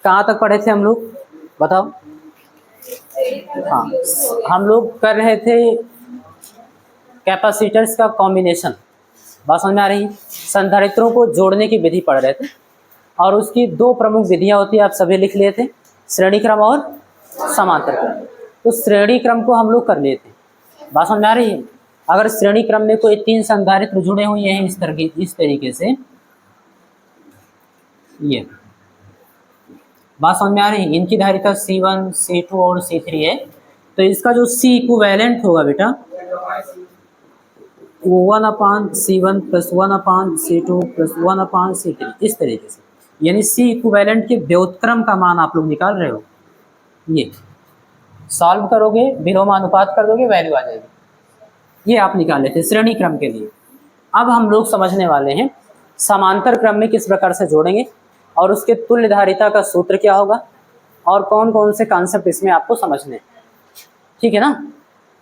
कहाँ तक पढ़े थे हम लोग, बताओ। हाँ, हम लोग कर रहे थे कैपेसिटर्स का कॉम्बिनेशन। बात समझ में आ रही है? संधारित्रों को जोड़ने की विधि पढ़ रहे थे और उसकी दो प्रमुख विधियां होती है, आप सभी लिख लिए थे, श्रेणी क्रम और समांतर क्रम। तो श्रेणी क्रम को हम लोग कर लिए थे। बात समझ में आ रही है? अगर श्रेणी क्रम में कोई तीन संधारित्र जुड़े हुए हैं इस तरीके से, ये बात समझ में आ रही है, इनकी धारिता C1, C2 और C3 है। तो इसका जो C इक्विवेलेंट होगा बेटा, वो 1/C1 + 1/C2 + 1/C3, इस तरीके से, यानी C इक्विवेलेंट के व्युत्क्रम का मान आप लोग निकाल रहे हो। ये सॉल्व करोगे, विलोम अनुपात कर दोगे, वैल्यू आ जाएगी। ये आप निकाल लेते श्रेणी क्रम के लिए। अब हम लोग समझने वाले हैं समांतर क्रम में किस प्रकार से जोड़ेंगे और उसके तुल्य धारिता का सूत्र क्या होगा और कौन कौन से कॉन्सेप्ट इसमें आपको समझने हैं। ठीक है ना?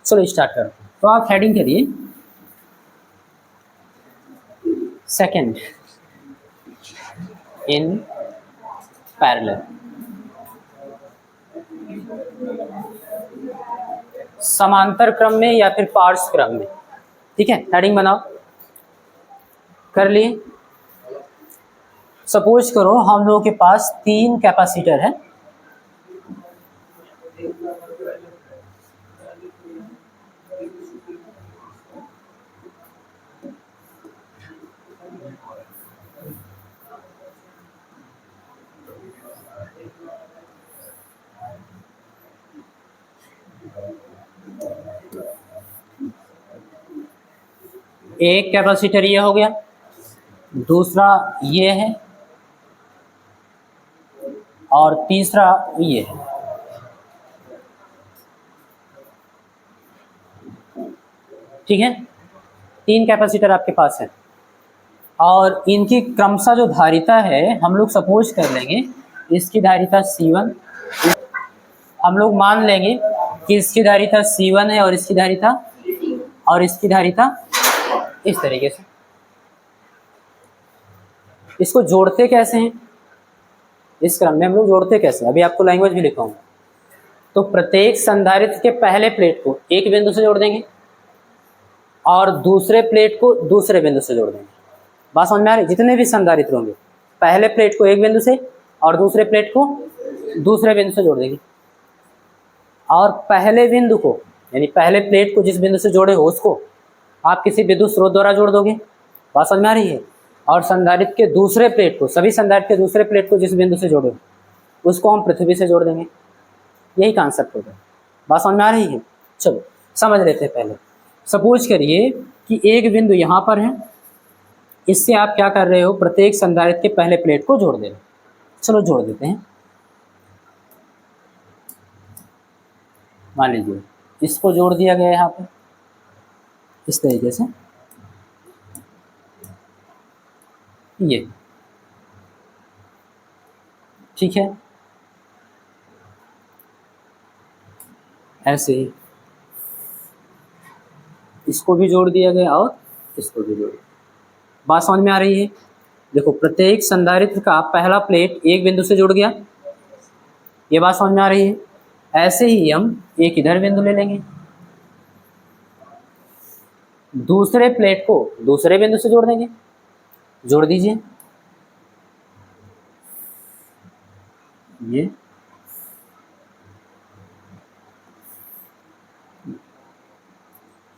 चलो स्टार्ट करो। तो आप हेडिंग करिए सेकंड इन पैरेलल। समांतर क्रम में या फिर पार्श्व क्रम में। ठीक है, हेडिंग बनाओ। कर लिए? सपोज करो हम लोगों के पास तीन कैपेसिटर है, एक कैपेसिटर ये हो गया, दूसरा ये है और तीसरा ये है। ठीक है, तीन कैपेसिटर आपके पास है और इनकी क्रमशः जो धारिता है हम लोग सपोज कर लेंगे, इसकी धारिता C1, हम लोग मान लेंगे कि इसकी धारिता C1 है और इसकी धारिता इस तरीके से। इसको जोड़ते कैसे हैं, इस क्रम में हम लोग जोड़ते कैसे, अभी आपको लैंग्वेज भी लिखाऊंगा। तो प्रत्येक संधारित्र के पहले प्लेट को एक बिंदु से जोड़ देंगे और दूसरे प्लेट को दूसरे बिंदु से जोड़ देंगे। बात समझ में आ रही? जितने भी संधारित्र होंगे पहले प्लेट को एक बिंदु से और दूसरे प्लेट को दूसरे बिंदु से जोड़ देंगे और पहले बिंदु को यानी पहले प्लेट को जिस बिंदु से जोड़े हो उसको आप किसी विद्युत स्रोत द्वारा जोड़ दोगे। बात समझ में आ रही है? और संधारित्र के दूसरे प्लेट को, सभी संधारित्र के दूसरे प्लेट को जिस बिंदु से जोड़े उसको हम पृथ्वी से जोड़ देंगे। यही कॉन्सेप्ट होगा। बात समझ में आ रही है? चलो समझ लेते हैं। पहले सपोज करिए कि एक बिंदु यहाँ पर है, इससे आप क्या कर रहे हो, प्रत्येक संधारित्र के पहले प्लेट को जोड़ दे रहे हो। चलो जोड़ देते हैं। मान लीजिए इसको जोड़ दिया गया यहाँ पे इस तरीके से, ये ठीक है, ऐसे ही इसको भी जोड़ दिया गया और इसको भी जोड़। बात समझ में आ रही है? देखो प्रत्येक संधारित्र का पहला प्लेट एक बिंदु से जुड़ गया, ये बात समझ में आ रही है? ऐसे ही हम एक इधर बिंदु ले लेंगे, दूसरे प्लेट को दूसरे बिंदु से जोड़ देंगे। जोड़ दीजिए, ये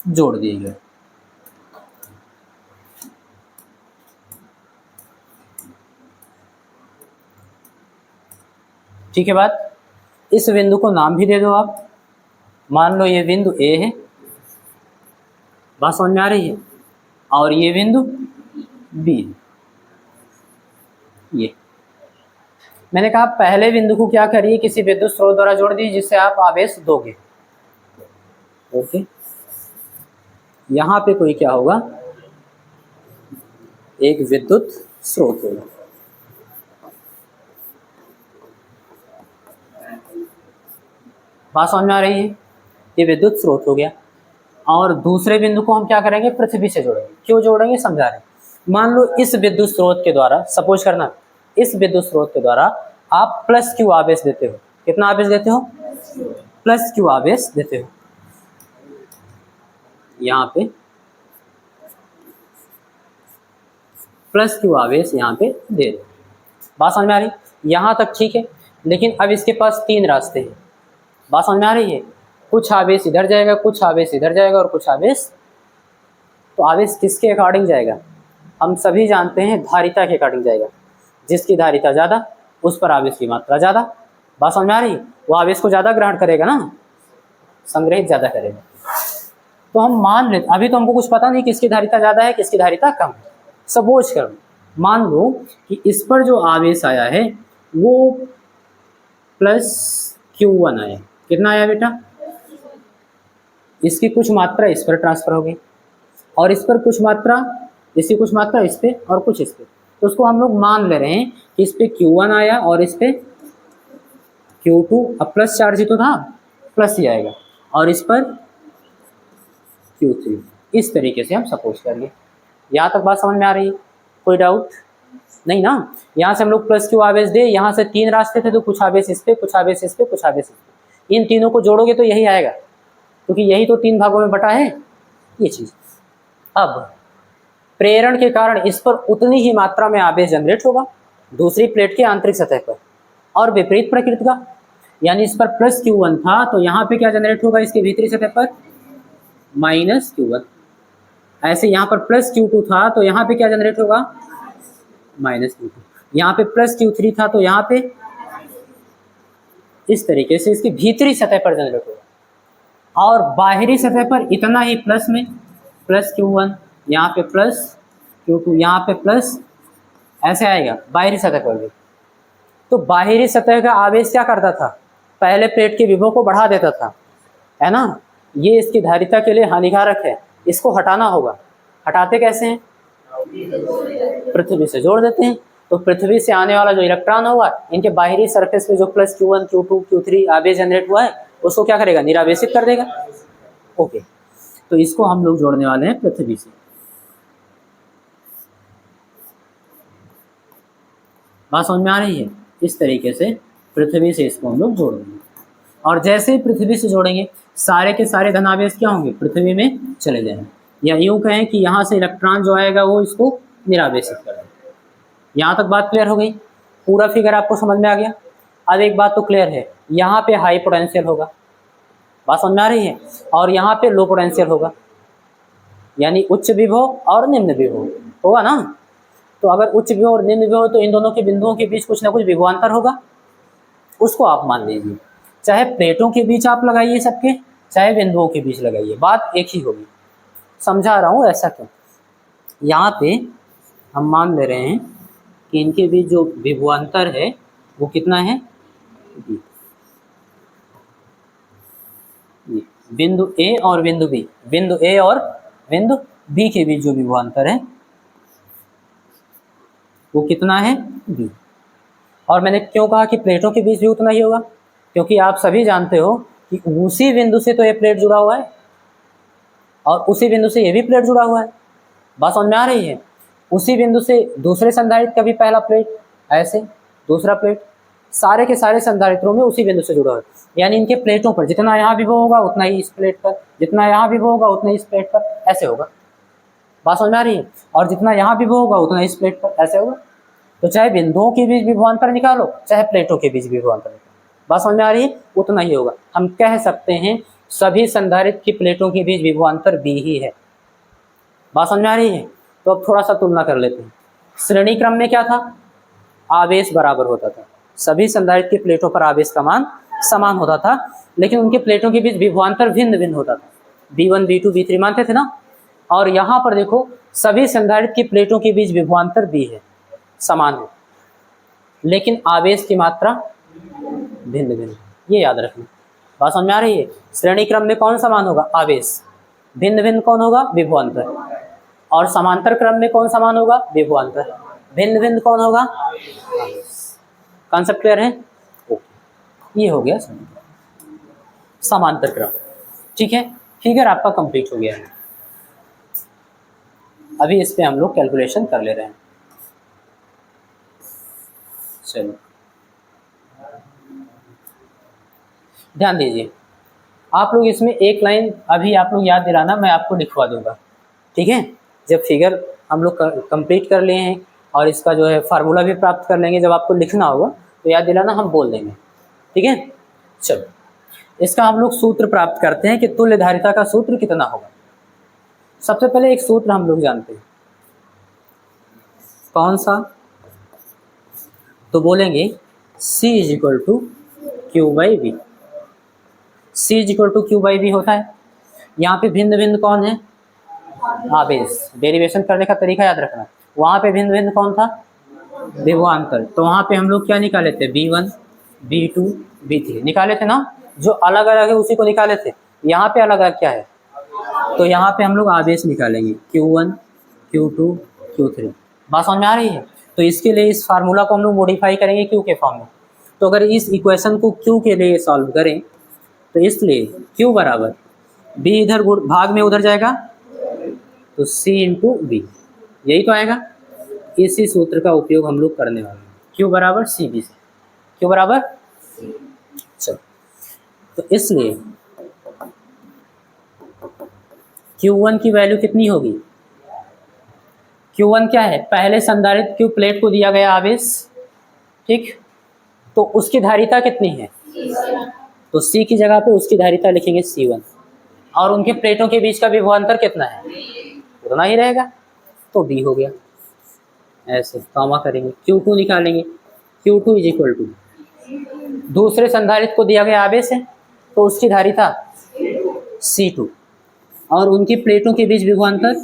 जोड़ दिए गए। ठीक है बात? इस बिंदु को नाम भी दे दो आप, मान लो ये बिंदु A है। बात समझ में आ रही है? और ये बिंदु B है। ये मैंने कहा पहले बिंदु को क्या करिए, किसी विद्युत स्रोत द्वारा जोड़ दीजिए जिससे आप आवेश दोगे। ओके, यहाँ पे कोई क्या होगा, एक विद्युत स्रोत होगा। बात समझ में आ रही है? ये विद्युत स्रोत हो गया और दूसरे बिंदु को हम क्या करेंगे, पृथ्वी से जोड़ेंगे। क्यों जोड़ेंगे समझा रहे हैं। मान लो इस विद्युत स्रोत के द्वारा, सपोज करना इस विद्युत स्रोत के द्वारा आप प्लस क्यू आवेश देते हो। कितना आवेश देते हो? प्लस क्यू आवेश देते हो। यहाँ पे प्लस क्यू आवेश यहाँ पे दे दो। बात समझ में आ रही? यहाँ तक ठीक है। लेकिन अब इसके पास 3 रास्ते हैं। बात समझ में आ रही है? कुछ आवेश इधर जाएगा, कुछ आवेश इधर जाएगा और कुछ आवेश, तो आवेश किसके अकॉर्डिंग जाएगा? हम सभी जानते हैं धारिता के अकॉर्डिंग जाएगा। जिसकी धारिता ज़्यादा उस पर आवेश की मात्रा ज़्यादा। बात समझ में आ रही? वो आवेश को ज़्यादा ग्रहण करेगा ना, संग्रहित ज़्यादा करेगा। तो हम मान लेते, अभी तो हमको कुछ पता नहीं किसकी धारिता ज़्यादा है किसकी धारिता कम है, सपोज कर मान लो कि इस पर जो आवेश आया है वो प्लस Q1 आया। कितना आया बेटा? इसकी कुछ मात्रा इस पर ट्रांसफर होगी और इस पर कुछ मात्रा, इसकी कुछ मात्रा इस पे और कुछ इस पे। तो उसको हम लोग मान ले रहे हैं कि इस पे Q1 आया और इस पे Q2। अब प्लस चार्ज ही तो था, प्लस ही आएगा, और इस पर Q3। इस तरीके से हम सपोज करेंगे। यहाँ तक बात समझ में आ रही है? कोई डाउट नहीं ना? यहाँ से हम लोग प्लस क्यू आवेश दे, यहाँ से 3 रास्ते थे तो कुछ आवेश इस पे, कुछ आवेश इस पे, कुछ आवेश इस पे। इन तीनों को जोड़ोगे तो यही आएगा, क्योंकि यही तो 3 भागों में बटा है ये चीज़। अब प्रेरण के कारण इस पर उतनी ही मात्रा में आवेश जनरेट होगा दूसरी प्लेट के आंतरिक सतह पर, और विपरीत प्रकृति का, यानी इस पर प्लस Q1 था तो यहाँ पे क्या जनरेट होगा इसके भीतरी सतह पर? Minus Q1। ऐसे यहाँ पर प्लस Q2 था तो यहाँ पे क्या जनरेट होगा? Minus Q2। यहाँ पे प्लस Q3 था तो यहाँ पे इस तरीके से इसकी भीतरी सतह पर जनरेट होगा, और बाहरी सतह पर इतना ही प्लस में प्लस Q1, यहाँ पे प्लस Q2, यहाँ पे प्लस, ऐसे आएगा बाहरी सतह पर भी। तो बाहरी सतह का आवेश क्या करता था? पहले प्लेट के विभव को बढ़ा देता था, है ना? ये इसकी धारिता के लिए हानिकारक है, इसको हटाना होगा। हटाते कैसे हैं? पृथ्वी से जोड़ देते हैं। तो पृथ्वी से आने वाला जो इलेक्ट्रॉन होगा इनके बाहरी सरफेस पे जो प्लस Q1, Q2, Q3 आवेश जनरेट हुआ है उसको क्या करेगा? निरावेशित कर देगा। ओके, तो इसको हम लोग जोड़ने वाले हैं पृथ्वी से। बात समझ में आ रही है? इस तरीके से पृथ्वी से इसको हम लोग जोड़ देंगे, और जैसे ही पृथ्वी से जोड़ेंगे सारे के सारे धनावेश क्या होंगे? पृथ्वी में चले जाएंगे, या यूँ कहें कि यहाँ से इलेक्ट्रॉन जो आएगा वो इसको निरावेशित करेगा। यहाँ तक बात क्लियर हो गई? पूरा फिगर आपको समझ में आ गया? अब एक बात तो क्लियर है, यहाँ पे हाई पोटेंशियल होगा। बात समझ में आ रही है? और यहाँ पे लो पोटेंशियल होगा, यानी उच्च विभव और निम्न विभव होगा ना। तो अगर उच्च विभव और निम्न विभव तो इन दोनों के बिंदुओं के बीच कुछ ना कुछ विभवांतर होगा, उसको आप मान लीजिए। चाहे प्लेटों के बीच आप लगाइए सबके, चाहे बिंदुओं के बीच लगाइए, बात एक ही होगी। समझा रहा हूँ ऐसा क्यों? यहाँ पे हम मान ले रहे हैं कि इनके बीच जो विभवांतर है वो कितना है? बिंदु ए और बिंदु बी, बिंदु ए और बिंदु बी के बीच जो विभवांतर है वो कितना है? बी। और मैंने क्यों कहा कि प्लेटों के बीच भी उतना ही होगा? क्योंकि आप सभी जानते हो कि उसी बिंदु से तो ये प्लेट जुड़ा हुआ है और उसी बिंदु से ये भी प्लेट जुड़ा हुआ है। बात समझ में आ रही है? उसी बिंदु से दूसरे संधारित्र का भी पहला प्लेट, ऐसे दूसरा प्लेट, सारे के सारे संधारित्रों में उसी बिंदु से जुड़ा हुआ है। यानी इनके प्लेटों पर जितना यहाँ विभव होगा उतना ही इस प्लेट पर, जितना यहाँ विभव होगा उतना ही इस प्लेट पर, ऐसे होगा। बात समझ में आ रही है? और जितना यहाँ विभव होगा उतना इस प्लेट पर, ऐसे होगा। तो चाहे बिंदुओं के बीच विभवांतर निकालो, चाहे प्लेटों के बीच विभवांतर निकालो, बात समझ में आ रही है? उतना ही होगा। हम कह सकते हैं सभी संधारित्र की प्लेटों के बीच विभवांतर बी ही है। बात समझ में आ रही है? तो अब थोड़ा सा तुलना कर लेते हैं। श्रेणी क्रम में क्या था? आवेश बराबर होता था, सभी संधारित्र की प्लेटों पर आवेश का मान समान होता था, लेकिन उनके प्लेटों के बीच विभवांतर भिन्न भिन्न होता था। B1, B2, B3 मानते थे ना। और यहाँ पर देखो सभी संधारित्र की प्लेटों के बीच विभवांतर B है, समान है, लेकिन आवेश की मात्रा भिन्न भिन्न, ये याद रखना। बात समझ में आ रही है? श्रेणी क्रम में कौन समान होगा? आवेश। भिन्न भिन्न कौन होगा? विभवांतर। और समांतर क्रम में कौन समान होगा? विभवांतर। भिन्न भिन्न कौन होगा? कॉन्सेप्ट क्लियर है? ओके, ये हो गया समांतर क्रम। ठीक है, फिगर आपका कंप्लीट हो गया है। अभी इस पे हम लोग कैलकुलेशन कर ले रहे हैं। चलो, ध्यान दीजिए, आप लोग इसमें एक लाइन अभी आप लोग याद दिलाना, मैं आपको लिखवा दूंगा, ठीक है। जब फिगर हम लोग कंप्लीट कर लिए हैं और इसका जो है फार्मूला भी प्राप्त कर लेंगे, जब आपको लिखना होगा तो याद दिलाना, हम बोल देंगे, ठीक है। चलो, इसका हम लोग सूत्र प्राप्त करते हैं कि तुल्य धारिता का सूत्र कितना होगा। सबसे पहले एक सूत्र हम लोग जानते हैं, कौन सा? तो बोलेंगे C is equal to Q by B. C is equal to Q by B होता है। यहाँ पे भिन्न भिन्न कौन है? आवेश। डेरिवेशन करने का तरीका याद रखना, वहाँ पे भिन्न भिन्न कौन था? विभवांतर। तो वहाँ पे हम लोग क्या निकाले थे? B1 B2 B3 निकाले थे ना। जो अलग अलग है उसी को निकाले थे। यहाँ पे अलग अलग क्या है? तो यहाँ पे हम लोग आवेश निकालेंगे, Q1 Q2 Q3। बात समझ में आ रही है? तो इसके लिए इस फार्मूला को हम लोग मॉडिफाई करेंगे Q के फॉर्म में। तो अगर इस इक्वेशन को Q के लिए सॉल्व करें तो इसलिए Q बराबर B इधर भाग में उधर जाएगा तो C इंटू बी, यही तो आएगा। इसी सूत्र का उपयोग हम लोग करने वाले हैं, Q बराबर CB से। Q बराबर, चलो, तो इसलिए Q1 की वैल्यू कितनी होगी? Q1 क्या है? पहले संधारित्र की प्लेट को दिया गया आवेश, ठीक, तो उसकी धारिता कितनी है? तो C की जगह पे उसकी धारिता लिखेंगे C1, और उनके प्लेटों के बीच का विभवांतर कितना है? उतना ही रहेगा, तो B हो गया। ऐसे कामा करेंगे, Q2 निकालेंगे, Q2 इज इक्वल टू दूसरे संधारित्र को दिया गया आवेश है तो उसकी धारिता C2, और उनकी प्लेटों के बीच विभवांतर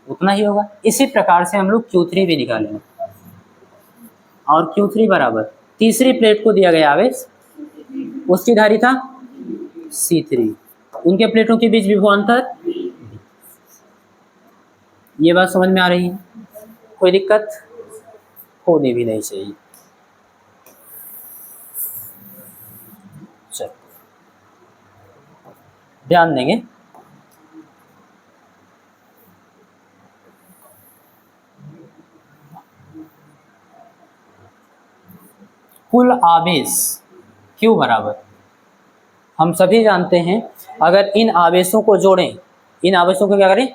उतना ही होगा। इसी प्रकार से हम लोग Q3 भी निकालेंगे, और Q3 बराबर तीसरी प्लेट को दिया गया आवेश, उसकी धारिता C3, उनके प्लेटों के बीच विभवांतर। ये बात समझ में आ रही है? कोई दिक्कत होनी भी नहीं चाहिए। चलो, ध्यान देंगे। कुल आवेश Q बराबर, हम सभी जानते हैं, अगर इन आवेशों को जोड़ें, इन आवेशों को क्या करें?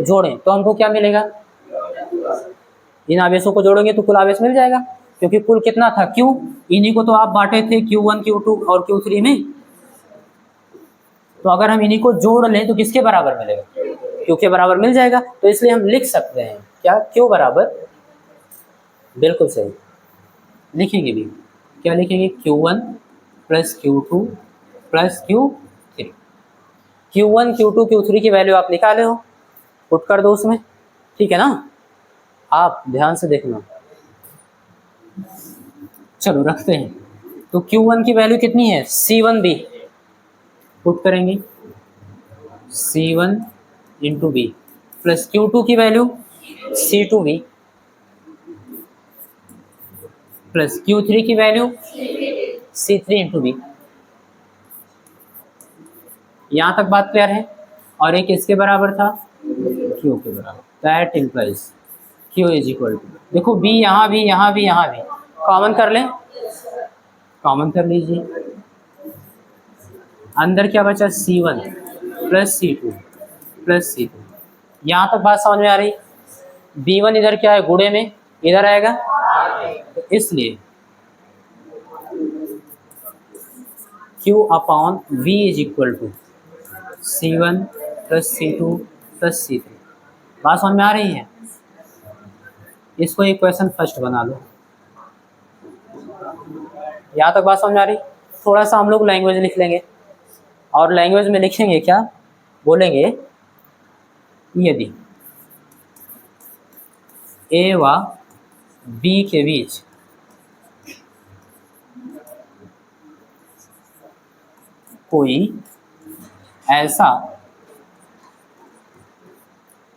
जोड़ें, तो हमको क्या मिलेगा? इन आवेशों को जोड़ेंगे तो कुल आवेश मिल जाएगा, क्योंकि कुल कितना था? Q, इन्हीं को तो आप बांटे थे Q1 Q2 और Q3 में। तो अगर हम इन्हीं को जोड़ लें तो किसके बराबर मिलेगा? Q के बराबर मिल जाएगा। तो इसलिए हम लिख सकते हैं क्या? Q बराबर, बिल्कुल सही लिखेंगे भी, क्या लिखेंगे? Q1 plus Q2 plus Q3। Q1 Q2 Q3 की वैल्यू आप निकाले हो, पुट कर दो उसमें, ठीक है ना। आप ध्यान से देखना। चलो रखते हैं। तो Q1 की वैल्यू कितनी है? C1B, पुट करेंगे C1 into B, plus Q2 की वैल्यू C2B, प्लस Q3 की वैल्यू C3 इंटू बी। यहाँ तक बात क्लियर है? और एक इसके बराबर था, Q के बराबर। That implies Q is equal to, देखो B यहाँ भी, यहाँ भी, यहाँ भी कॉमन कर लें, कॉमन कर लीजिए। अंदर क्या बचा? C1 plus C2 plus C2। यहाँ तक बात समझ में आ रही? B1 इधर क्या है? गुणे में इधर आएगा, तो इसलिए Q upon V is equal to C1 plus C2 plus C3। बात समझ में आ रही है? इसको इक्वेशन फर्स्ट बना लो। यहाँ तक बात समझ में आ रही? थोड़ा सा हम लोग लैंग्वेज लिख लेंगे, और लैंग्वेज में लिखेंगे क्या? बोलेंगे यदि A व B के बीच कोई ऐसा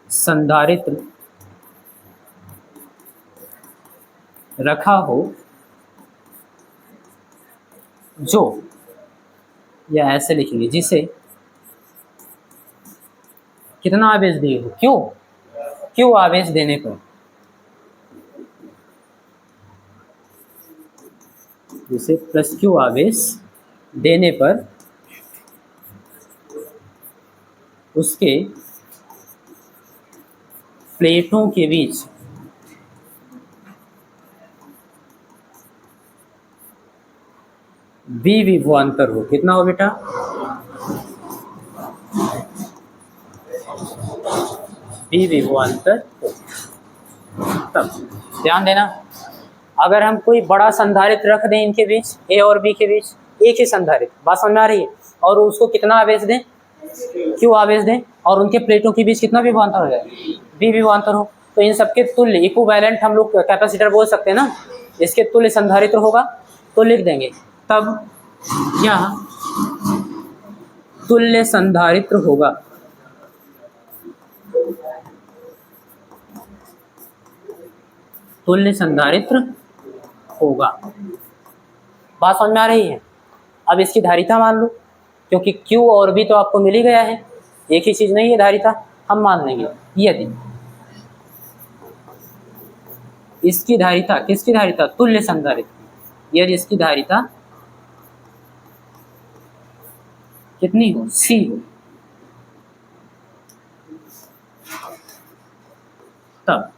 संधारित्र रखा हो जो, या ऐसे लिखेंगे, जिसे कितना आवेश दिए हो? क्यों? क्यों आवेश देने पर, जिसे प्लस Q आवेश देने पर उसके प्लेटों के बीच बी विभवांतर हो। कितना हो बेटा? बी विभवांतर हो। तब ध्यान देना, अगर हम कोई बड़ा संधारित्र रख दें इनके बीच, ए और बी के बीच, एक ही संधारित्र, बात समझ में आ रही है, और उसको कितना आवेश दें? क्यू आवेश दें, और उनके प्लेटों के बीच कितना विभवांतर हो जाए? बी विभवांतर हो। तो इन सबके तुल्य इक्विवेलेंट हम लोग कैपेसिटर बोल सकते हैं ना, इसके तुल्य संधारित्र होगा तो लिख देंगे। तब यह तुल्य संधारित्र होगा। तुल्य संधारित्र होगा। बात समझ में आ रही है? अब इसकी धारिता मान लो, क्योंकि Q और B तो आपको मिल ही गया है, एक ही चीज नहीं है धारिता, हम मान लेंगे यदि इसकी धारिता, किसकी धारिता? तुल्य संधारित्र, यदि इसकी धारिता कितनी हो? C हो, तब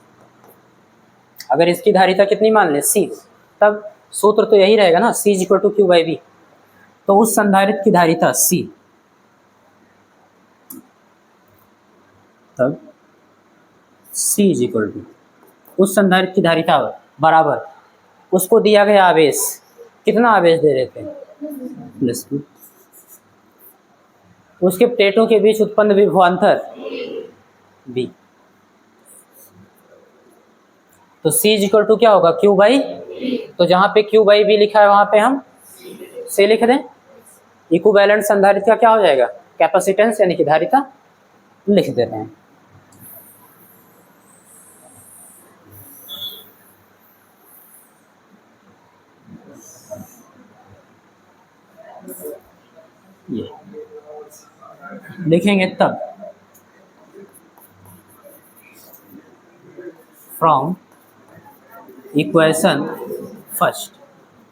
अगर इसकी धारिता कितनी मान ले? C, तब सूत्र तो यही रहेगा ना, C = Q/B। तो उस संधारित्र की धारिता C, तब C = उस संधारित्र की धारिता बराबर उसको दिया गया आवेश, कितना आवेश दे रहे थे? +2। उसके प्लेटों के बीच उत्पन्न विभवांतर B। तो C = क्या होगा? Q/B। तो जहाँ पे Q/B लिखा है वहाँ पे हम C लिख दें। इक्विवेलेंट संधारित्र का क्या हो जाएगा? कैपेसिटेंस यानी कि धारिता लिख देते हैं। ये लिखेंगे तब फ्रॉम इक्वेशन फर्स्ट।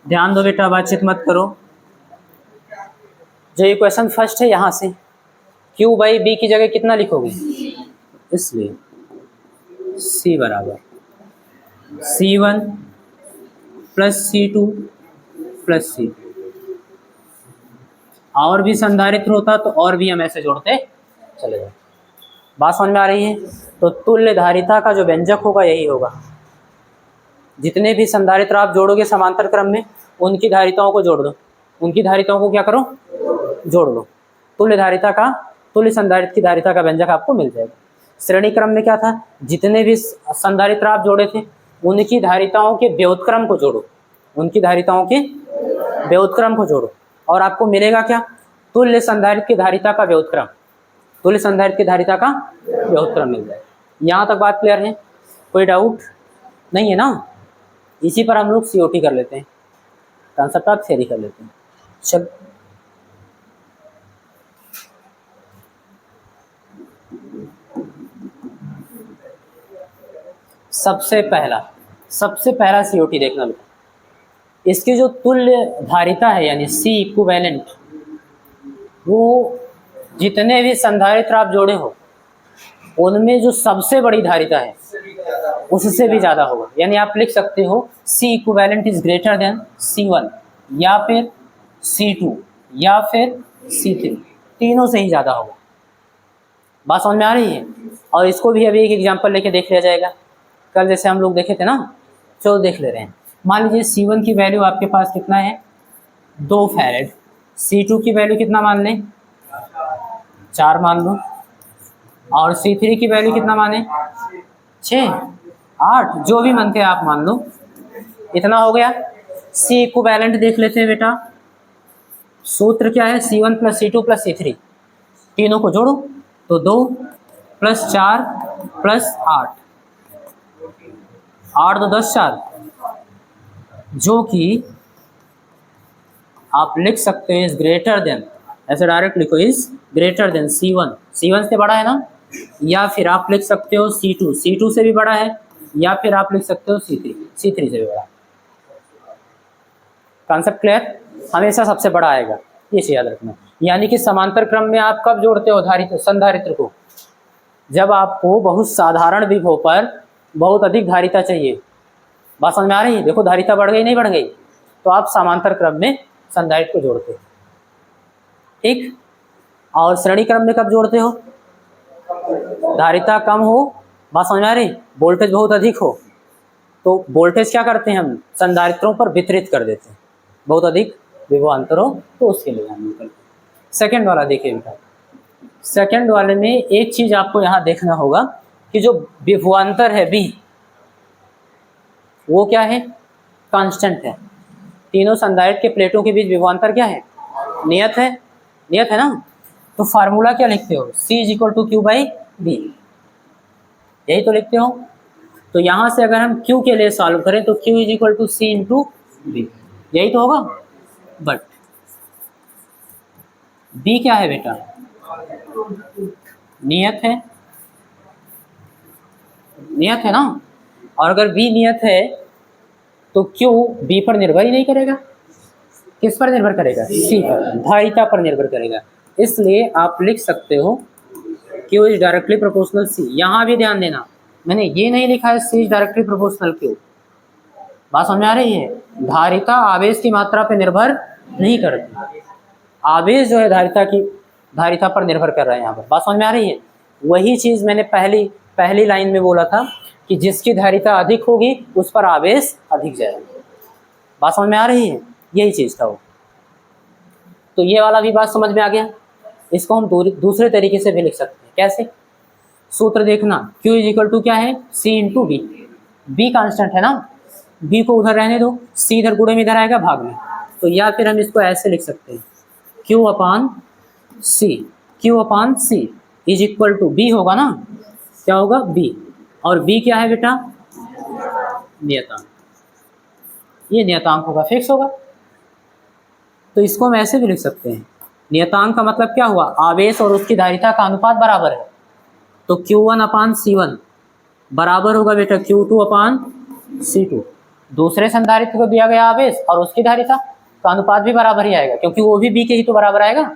ध्यान दो बेटा, बातचीत मत करो। जो इक्वेशन फर्स्ट है यहाँ से Q/B की जगह कितना लिखोगे? इसलिए C बराबर C1 + C2 + C। और भी संधारित्र होता तो और भी हम ऐसे जोड़ते चले जाए। बात समझ में आ रही है? तो तुल्य धारिता का जो व्यंजक होगा यही होगा। जितने भी संधारित्र आप जोड़ोगे समांतर क्रम में, उनकी धारिताओं को जोड़ दो, उनकी धारिताओं को क्या करो? जोड़ लो। तुल्य धारिता का, तुल्य संधारित्र की धारिता का व्यंजक आपको मिल जाएगा। श्रेणी क्रम में क्या था? जितने भी संधारित्र आप जोड़े थे उनकी धारिताओं के व्युत्क्रम को जोड़ो, उनकी धारिताओं के व्युत्क्रम को जोड़ो, और आपको मिलेगा क्या? तुल्य संधारित्र की धारिता का व्युत्क्रम, तुल्य संधारित्र की धारिता का व्युत्क्रम मिल जाएगा। यहाँ तक बात क्लियर है? कोई डाउट नहीं है ना? इसी पर हम लोग COT कर लेते हैं, कॉन्सेप्ट ऑफ थ्योरी कर लेते हैं। चल, सबसे पहला COT देखना बेटा। इसकी जो तुल्य धारिता है यानी C इक्विवेलेंट, वो जितने भी संधारित्र आप जोड़े हो उनमें जो सबसे बड़ी धारिता है उससे भी ज़्यादा होगा। यानी आप लिख सकते हो C equivalent is greater than C1 या फिर C2 या फिर C3, तीनों से ही ज़्यादा होगा। बात समझ में आ रही है? और इसको भी अभी एक एग्जांपल लेके देख लिया जाएगा। कल जैसे हम लोग देखे थे ना, चलो देख ले रहे हैं। मान लीजिए C1 की वैल्यू आपके पास कितना है? 2 फैरेड। C2 की वैल्यू कितना मान लें? 4 मान लो। और C3 की वैल्यू कितना माने? 6, 8, जो भी मानते हैं आप मान लो। इतना हो गया। C इक्विवेलेंट देख लेते हैं बेटा। सूत्र क्या है? C1 + C2 + C3, तीनों को जोड़ो तो 2 + 4 + 8, 8 2 10 4, जो कि आप लिख सकते हैं इज ग्रेटर देन, ऐसे डायरेक्ट लिखो, is greater than C1, C1 से बड़ा है ना, या फिर आप लिख सकते हो C2, C2 से भी बड़ा है, या फिर आप लिख सकते हो C3, C3 से भी बड़ा। Concept clear? हमेशा सबसे बड़ा आएगा। ये चीज याद रखना। यानी कि समांतर क्रम में आप कब जोड़ते हो संधारित्र को? जब आपको बहुत साधारण विभव पर बहुत अधिक धारिता चाहिए। बात समझ में आ रही है? देखो धारिता बढ़ गई नहीं बढ़ गई, तो आप समांतर क्रम में संधारित्र को जोड़ते हो। ठीक, और श्रेणी क्रम में कब जोड़ते हो? धारिता कम हो, बात समझ में आ रही, वोल्टेज बहुत अधिक हो, तो वोल्टेज क्या करते हैं हम संधारित्रों पर वितरित कर देते हैं, बहुत अधिक विभवांतर हो तो उसके लिए हम करते हैं। सेकेंड वाला देखिए बेटा, सेकेंड वाले में एक चीज आपको यहाँ देखना होगा कि जो विभवांतर है बी, वो क्या है? कांस्टेंट है। तीनों संधारित्र के प्लेटों के बीच विभवांतर क्या है? नियत है, नियत है ना। तो फार्मूला क्या लिखते हो? C is equal to Q by B, यही तो लिखते हो। तो यहां से अगर हम Q के लिए सॉल्व करें तो Q is equal to C into B, यही तो होगा। बट B क्या है बेटा? नियत है, नियत है ना। और अगर B नियत है तो Q B पर निर्भर ही नहीं करेगा। किस पर निर्भर करेगा? C पर, धारिता पर निर्भर करेगा। इसलिए आप लिख सकते हो Q is directly proportional C। यहाँ भी ध्यान देना, मैंने ये नहीं लिखा है C is directly proportional Q। बात समझ में आ रही है? धारिता आवेश की मात्रा पर निर्भर नहीं करती, आवेश जो है धारिता पर निर्भर कर रहा है यहाँ पर। बात समझ में आ रही है? वही चीज मैंने पहली लाइन में बोला था कि जिसकी धारिता अधिक होगी उस पर आवेश अधिक जाएगा। बात समझ में आ रही है? यही चीज था वो। तो ये वाला भी बात समझ में आ गया। इसको हम दूसरे तरीके से भी लिख सकते हैं। कैसे? सूत्र देखना, Q इज इक्वल टू क्या है? C into B. B constant है ना, बी को उधर रहने दो, C इधर गुणे में इधर आएगा भाग में। तो या फिर हम इसको ऐसे लिख सकते हैं Q upon C is equal to B होगा ना, क्या होगा? B। और B क्या है बेटा? नियतांक। ये नियतांक होगा, फिक्स होगा। तो इसको हम ऐसे भी लिख सकते हैं, नियतांक का मतलब क्या हुआ? आवेश और उसकी धारिता का अनुपात बराबर है। तो Q1 अपान C1 बराबर होगा बेटा Q2 अपान C2। दूसरे संधारित्र को दिया गया आवेश और उसकी धारिता का अनुपात भी बराबर ही आएगा, क्योंकि वो भी B के ही तो बराबर आएगा।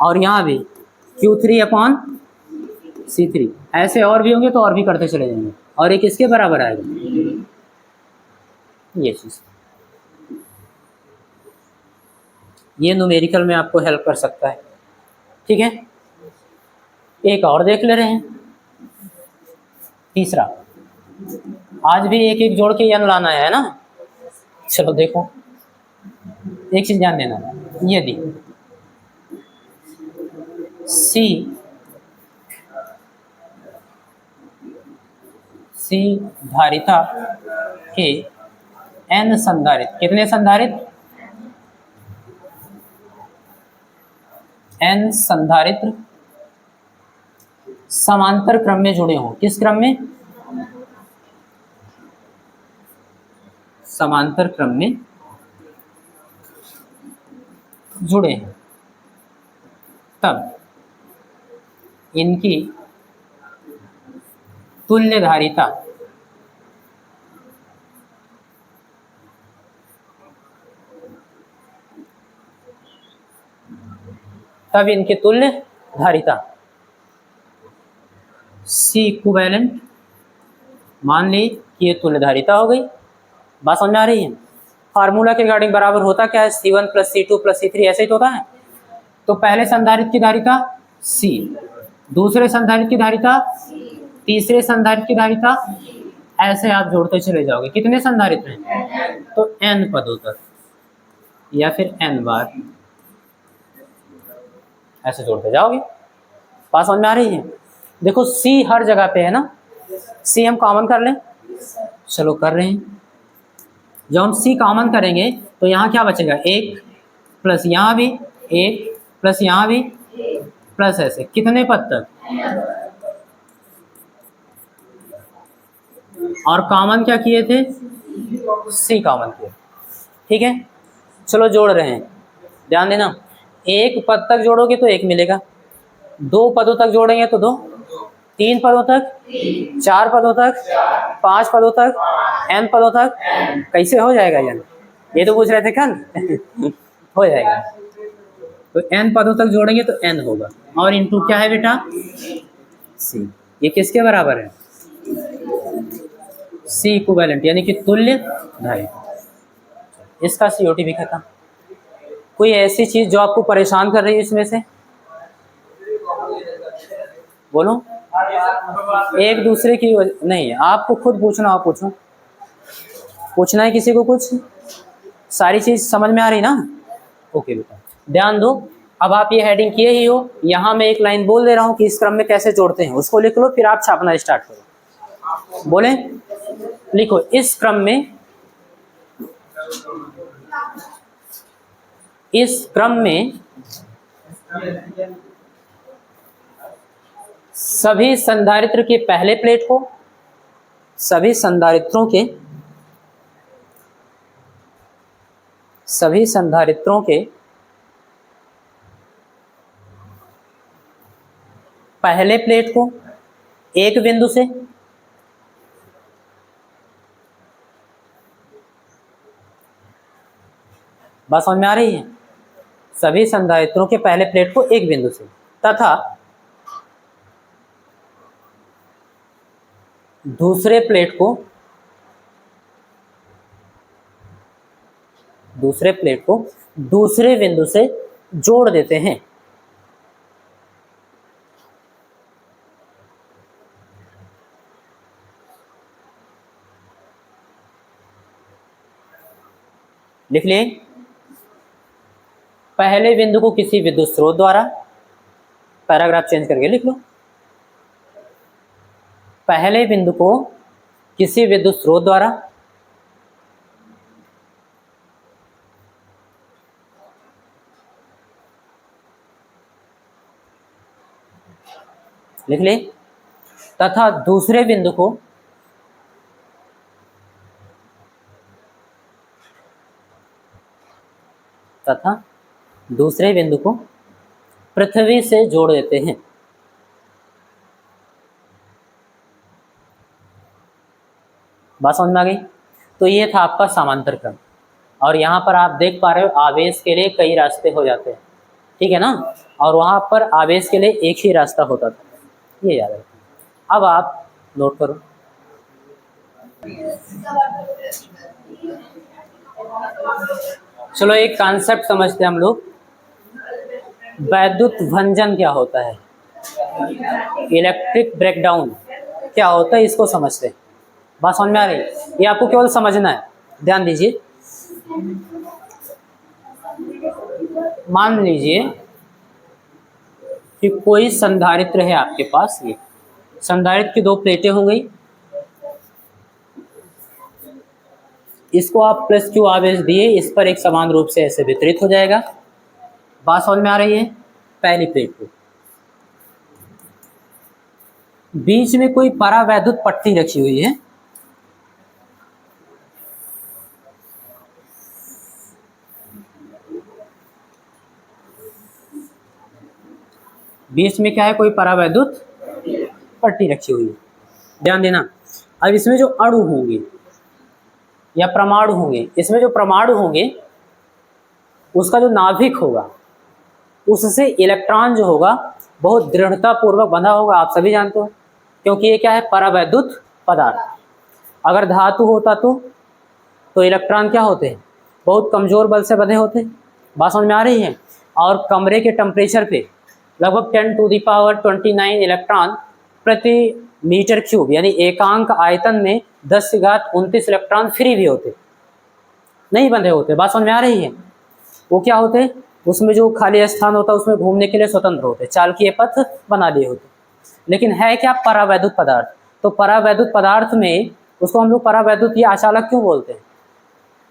और यहाँ भी Q3 अपान C3, ऐसे और भी होंगे तो और भी करते चले जाएंगे, और एक इसके बराबर आएगा। ये चीज, ये न्यूमेरिकल में आपको हेल्प कर सकता है। ठीक है, एक और देख ले रहे हैं, तीसरा। आज भी एक एक जोड़ के n लाना है ना। चलो देखो, एक चीज ध्यान देना, यदि C धारिता के n संधारित्र, कितने संधारित्र? n संधारित्र समांतर क्रम में जुड़े हों। किस क्रम में? समांतर क्रम में जुड़े हैं, तब इनकी तुल्य धारिता C इक्विवेलेंट, मान ली कि ये तुल्य धारिता हो गई। बात समझ में आ रही है? फार्मूला के रिगार्डिंग बराबर होता क्या है? C1 plus C2 plus C3, ऐसे ही तो होता है। तो पहले संधारित्र की धारिता C, दूसरे संधारित्र की धारिता, तीसरे संधारित्र की धारिता, ऐसे आप जोड़ते चले जाओगे। कितने संधारित्र हैं? तो n पदों तक, या फिर n बार, ऐसे जोड़ते जाओगे। बात समझ में आ रही है? देखो C हर जगह पे है ना, C हम कॉमन कर लें। चलो कर रहे हैं। जब हम C कॉमन करेंगे तो यहाँ क्या बचेगा? 1 प्लस यहाँ भी 1 प्लस यहाँ भी प्लस, ऐसे कितने पद तक? और कॉमन क्या किए थे? C कॉमन किए। ठीक है, चलो जोड़ रहे हैं, ध्यान देना। एक पद तक जोड़ोगे तो 1 मिलेगा, 2 पदों तक जोड़ेंगे तो 2, 3 पदों तक, 4 पदों तक, 5 पदों तक, n पदों तक। कैसे हो जाएगा यार? ये तो पूछ रहे थे कल। हो जाएगा। तो n पदों तक जोड़ेंगे तो n होगा, और इनटू क्या है बेटा, c। ये किसके बराबर है, c इक्विवेलेंट यानी कि तुल्य धारिता। इसका COT भी खत्म। कोई ऐसी चीज जो आपको परेशान कर रही है इसमें से, बोलो। एक दूसरे की नहीं, आपको खुद पूछना हो पूछो, पूछना है किसी को कुछ, सारी चीज समझ में आ रही ना। ओके बेटा ध्यान दो। अब आप ये हेडिंग किए ही हो, यहाँ मैं एक लाइन बोल दे रहा हूँ कि इस क्रम में कैसे जोड़ते हैं, उसको लिख लो, फिर आप छापना स्टार्ट करो। बोले, लिखो, इस क्रम में, इस क्रम में सभी संधारित्र के पहले प्लेट को, सभी संधारित्रों के, सभी संधारित्रों के पहले प्लेट को एक बिंदु से, बात समझ में आ रही है, सभी संधारित्रों के पहले प्लेट को एक बिंदु से तथा दूसरे प्लेट को, दूसरे प्लेट को दूसरे बिंदु से जोड़ देते हैं। लिख लिए, पहले बिंदु को किसी विद्युत स्रोत द्वारा, पैराग्राफ चेंज करके लिख लो, पहले बिंदु को किसी विद्युत स्रोत द्वारा लिख ले, तथा दूसरे बिंदु को पृथ्वी से जोड़ देते हैं। बात समझ में आ गई। तो ये था आपका समांतर क्रम, और यहाँ पर आप देख पा रहे हो आवेश के लिए कई रास्ते हो जाते हैं, ठीक है ना, और वहाँ पर आवेश के लिए एक ही रास्ता होता था, ये याद रखना। अब आप नोट करो, चलो एक कॉन्सेप्ट समझते हैं हम लोग, वैद्युत भंजन क्या होता है, इलेक्ट्रिक ब्रेकडाउन क्या होता है, इसको समझते हैं। बात समझ में आ रही है, ये आपको केवल समझना है, ध्यान दीजिए। मान लीजिए कि कोई संधारित्र है आपके पास, ये संधारित्र की दो प्लेटें हो गई, इसको आप प्लस क्यू आवेश दिए, इस पर एक समान रूप से ऐसे वितरित हो जाएगा। बात समझ में आ रही है। पहली प्लेट को बीच में कोई परावैद्युत पट्टी रखी हुई है, बीच में क्या है, कोई परावैद्युत पट्टी रखी हुई है, ध्यान देना। अब इसमें जो अणु होंगे या परमाणु होंगे, इसमें जो परमाणु होंगे उसका जो नाभिक होगा उससे इलेक्ट्रॉन जो होगा बहुत दृढ़ता पूर्वक बंधा होगा, आप सभी जानते हो, क्योंकि ये क्या है, परावैद्युत पदार्थ। अगर धातु होता तो इलेक्ट्रॉन क्या होते हैं, बहुत कमजोर बल से बंधे होते। बात समझ में आ रही है। और कमरे के टेम्परेचर पे लगभग 10⁻29 इलेक्ट्रॉन प्रति मीटर क्यूब, यानी एकांक आयतन में 10⁻29 इलेक्ट्रॉन फ्री भी होते, नहीं बंधे होते। बात समझ में आ रही है। वो क्या होते, उसमें जो खाली स्थान होता है उसमें घूमने के लिए स्वतंत्र होते, चालकीय पथ बना लिए होते। लेकिन है क्या, परावैद्युत पदार्थ। तो परावैद्युत पदार्थ में उसको हम लोग परावैद्युत या अचालक क्यों बोलते हैं,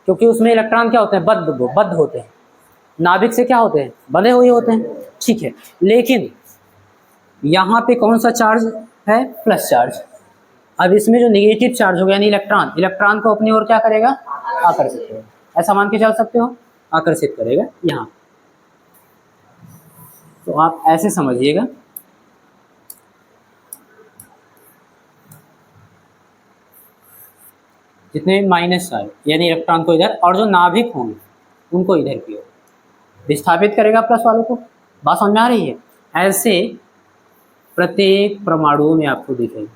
क्योंकि उसमें इलेक्ट्रॉन क्या होते हैं, बद्ध होते हैं, नाभिक से क्या होते हैं, बंधे हुए होते हैं, ठीक है। लेकिन यहाँ पे कौन सा चार्ज है, प्लस चार्ज। अब इसमें जो नेगेटिव चार्ज होगा यानी इलेक्ट्रॉन को अपनी ओर क्या करेगा, आकर्षित करेगा, ऐसा मान के चल सकते हो, आकर्षित करेगा यहाँ। तो आप ऐसे समझिएगा, जितने माइनस आए यानी इलेक्ट्रॉन को इधर, और जो नाभिक होंगे उनको इधर की ओर। विस्थापित करेगा प्लस वालों को। बात समझ में आ रही है? ऐसे प्रत्येक परमाणुओं में आपको दिखेगा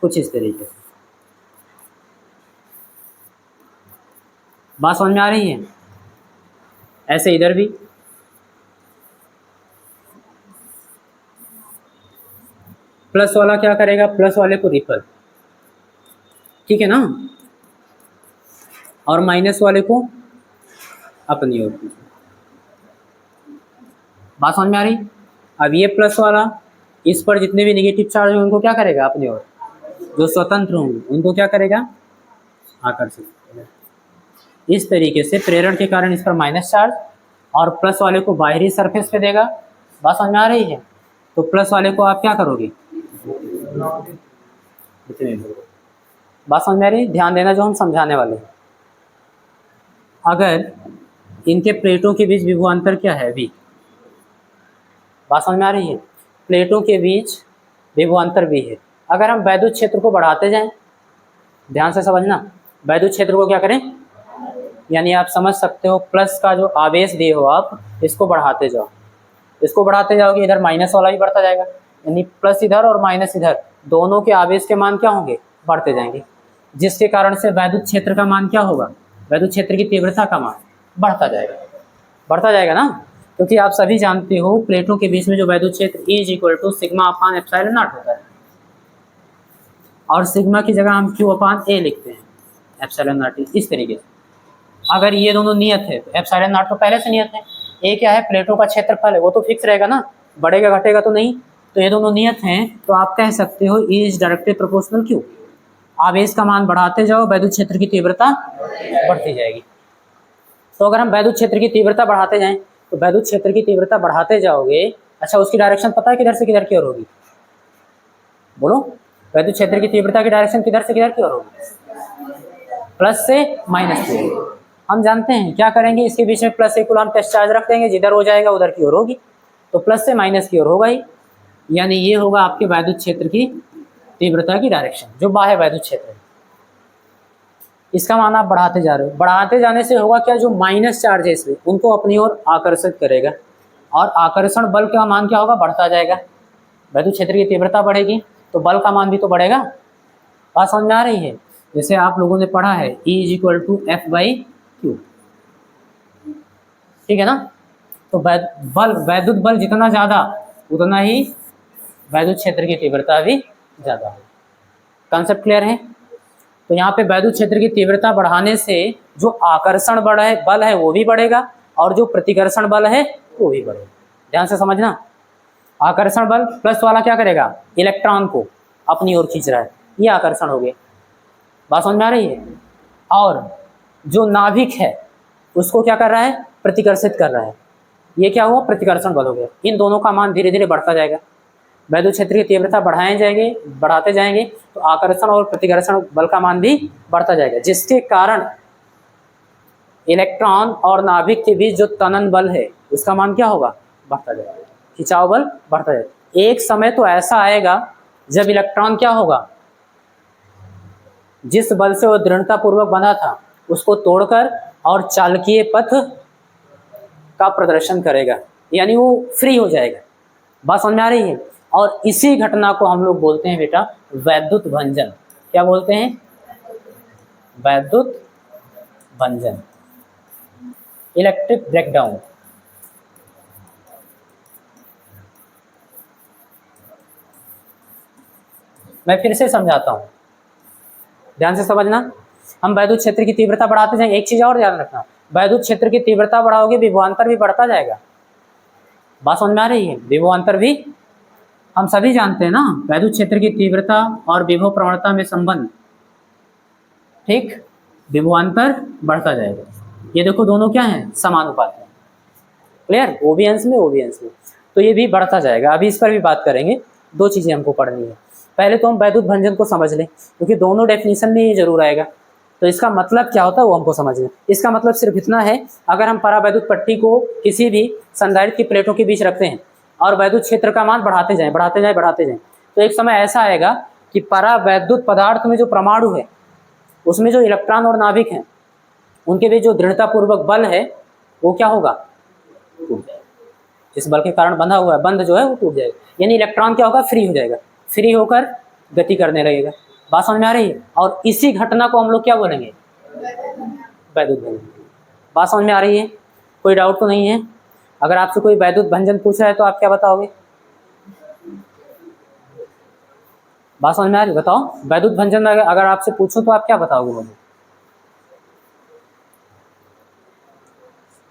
कुछ इस तरीके से। बात समझ में आ रही है? ऐसे इधर भी प्लस वाला क्या करेगा, प्लस वाले को रिपल, ठीक है ना, और माइनस वाले को अपनी ओर। बात समझ में आ रही? अब ये प्लस वाला इस पर जितने भी नेगेटिव चार्ज होंगे उनको क्या करेगा, अपनी ओर, जो स्वतंत्र होंगे उनको क्या करेगा, आकर्षित करेगा। इस तरीके से प्रेरण के कारण इस पर माइनस चार्ज और प्लस वाले को बाहरी सरफेस पे देगा। बात समझ में आ रही है? तो प्लस वाले को आप क्या करोगे, बात समझ में आ रही है? ध्यान देना जो हम समझाने वाले हैं। अगर इनके प्लेटों के बीच विभवांतर क्या है, v, बात समझ में आ रही है? प्लेटों के बीच विभवांतर v है। अगर हम वैद्युत क्षेत्र को बढ़ाते जाएं, ध्यान से समझना, वैद्युत क्षेत्र को क्या करें, यानी आप समझ सकते हो प्लस का जो आवेश दिए हो आप इसको बढ़ाते जाओ, इसको बढ़ाते जाओगे, इधर माइनस वाला भी बढ़ता जाएगा, यानी प्लस इधर और माइनस इधर दोनों के आवेश के मान क्या होंगे, बढ़ते जाएंगे, जिसके कारण से वैद्युत क्षेत्र का मान क्या होगा, वैद्युत क्षेत्र की तीव्रता का मान बढ़ता जाएगा, बढ़ता जाएगा ना, क्योंकि आप सभी जानते हो प्लेटों के बीच में जो वैद्युत क्षेत्र E = sigma upon epsilon not होता है, और सिग्मा की जगह हम Q अपान A लिखते हैं, एप्सिलॉन नॉट इस तरीके से। अगर ये दोनों नियत है तो एप्सिलॉन नॉट तो पहले से नियत है, ए क्या है, प्लेटों का क्षेत्रफल है, वो तो फिक्स रहेगा ना, बढ़ेगा घटेगा तो नहीं, तो ये दोनों नियत हैं, तो आप कह सकते हो E is directly proportional Q। आवेश का मान बढ़ाते जाओ, वैद्युत क्षेत्र की तीव्रता बढ़ती जाएगी। तो अगर हम वैद्युत क्षेत्र की तीव्रता बढ़ाते जाएं तो वैद्युत क्षेत्र की तीव्रता बढ़ाते जाओगे, अच्छा उसकी डायरेक्शन पता है किधर से किधर की ओर होगी, बोलो, वैद्युत क्षेत्र की तीव्रता की डायरेक्शन किधर से किधर की ओर होगी, प्लस से माइनस की ओर। हम जानते हैं क्या करेंगे, इसके बीच में प्लस 1 कूलम टेस्ट चार्ज रख देंगे, जिधर हो जाएगा उधर की ओर होगी, तो प्लस से माइनस की ओर होगा ही, यानी ये होगा आपके वैद्युत क्षेत्र की तीव्रता की डायरेक्शन, जो बाह्य वैद्युत क्षेत्र है। इसका मान आप बढ़ाते जा रहे हो, बढ़ाते जाने से होगा क्या, जो माइनस चार्ज है इसमें उनको अपनी ओर आकर्षित करेगा, और आकर्षण बल का मान क्या होगा, बढ़ता जाएगा, वैद्युत क्षेत्र की तीव्रता बढ़ेगी तो बल का मान भी तो बढ़ेगा। बात समझ में आ रही है? जैसे आप लोगों ने पढ़ा है E = F/Q, ठीक है ना, तो बल, वैद्युत बल जितना ज़्यादा उतना ही वैद्युत क्षेत्र की तीव्रता भी ज़्यादा है। कॉन्सेप्ट क्लियर है? तो यहाँ पे वैद्युत क्षेत्र की तीव्रता बढ़ाने से जो आकर्षण बल है वो भी बढ़ेगा, और जो प्रतिकर्षण बल है वो भी बढ़ेगा। ध्यान से समझना, आकर्षण बल प्लस वाला क्या करेगा, इलेक्ट्रॉन को अपनी ओर खींच रहा है, ये आकर्षण हो गया। बात समझ में आ रही है? और जो नाभिक है उसको क्या कर रहा है, प्रतिकर्षित कर रहा है, ये क्या हुआ, प्रतिकर्षण बल हो गया। इन दोनों का मान धीरे धीरे बढ़ता जाएगा, वैद्युत क्षेत्र की तीव्रता बढ़ाते जाएंगे तो आकर्षण और प्रतिकर्षण बल का मान भी बढ़ता जाएगा, जिसके कारण इलेक्ट्रॉन और नाभिक के बीच जो तनन बल है उसका मान क्या होगा, बढ़ता जाएगा, खिंचाव बल बढ़ता जाएगा। एक समय तो ऐसा आएगा जब इलेक्ट्रॉन क्या होगा, जिस बल से वो दृढ़ता पूर्वक बना था उसको तोड़कर और चालकीय पथ का प्रदर्शन करेगा, यानी वो फ्री हो जाएगा। बात समझ में आ रही है? और इसी घटना को हम लोग बोलते हैं बेटा वैद्युत भंजन। क्या बोलते हैं, वैद्युत भंजन, इलेक्ट्रिक ब्रेकडाउन। मैं फिर से समझाता हूं, ध्यान से समझना। हम वैद्युत क्षेत्र की तीव्रता बढ़ाते जाएंगे, एक चीज और ध्यान रखना, वैद्युत क्षेत्र की तीव्रता बढ़ाओगे विभवांतर भी बढ़ता जाएगा। बात समझ में आ रही है? विभवांतर भी हम सभी जानते हैं ना, वैद्युत क्षेत्र की तीव्रता और विभव प्रवणता में संबंध, ठीक, विभवांतर बढ़ता जाएगा। ये देखो दोनों क्या हैं, समानुपाती हैं, क्लियर, ओ भी अंश में ओ भी अंश में, तो ये भी बढ़ता जाएगा। अभी इस पर भी बात करेंगे, दो चीजें हमको पढ़नी है। पहले तो हम वैद्युत भंजन को समझ लें, क्योंकि दोनों डेफिनेशन में ये जरूर आएगा, तो इसका मतलब क्या होता है वो हमको समझ लें। इसका मतलब सिर्फ इतना है, अगर हम परावैद्युत पट्टी को किसी भी संधारित्र की प्लेटों के बीच रखते हैं और वैद्युत क्षेत्र का मान बढ़ाते जाएं, तो एक समय ऐसा आएगा कि परावैद्युत पदार्थ में जो परमाणु है उसमें जो इलेक्ट्रॉन और नाभिक हैं उनके बीच जो दृढ़तापूर्वक बल है वो क्या होगा, टूट जाएगा। जिस बल के कारण बंधा हुआ है, बंध जो है वो टूट जाएगा, यानी इलेक्ट्रॉन क्या होगा, फ्री हो जाएगा, फ्री होकर गति करने लगेगा। बात समझ में आ रही है? और इसी घटना को हम लोग क्या बोलेंगे, वैद्युत भंजन। बात समझ में आ रही है? कोई डाउट तो नहीं है? अगर आपसे कोई वैद्युत भंजन पूछ रहा है तो आप क्या बताओगे? बात समझ में आ रही, बताओ। वैद्युत भंजन अगर आपसे पूछूं तो आप क्या बताओगे? बोलो।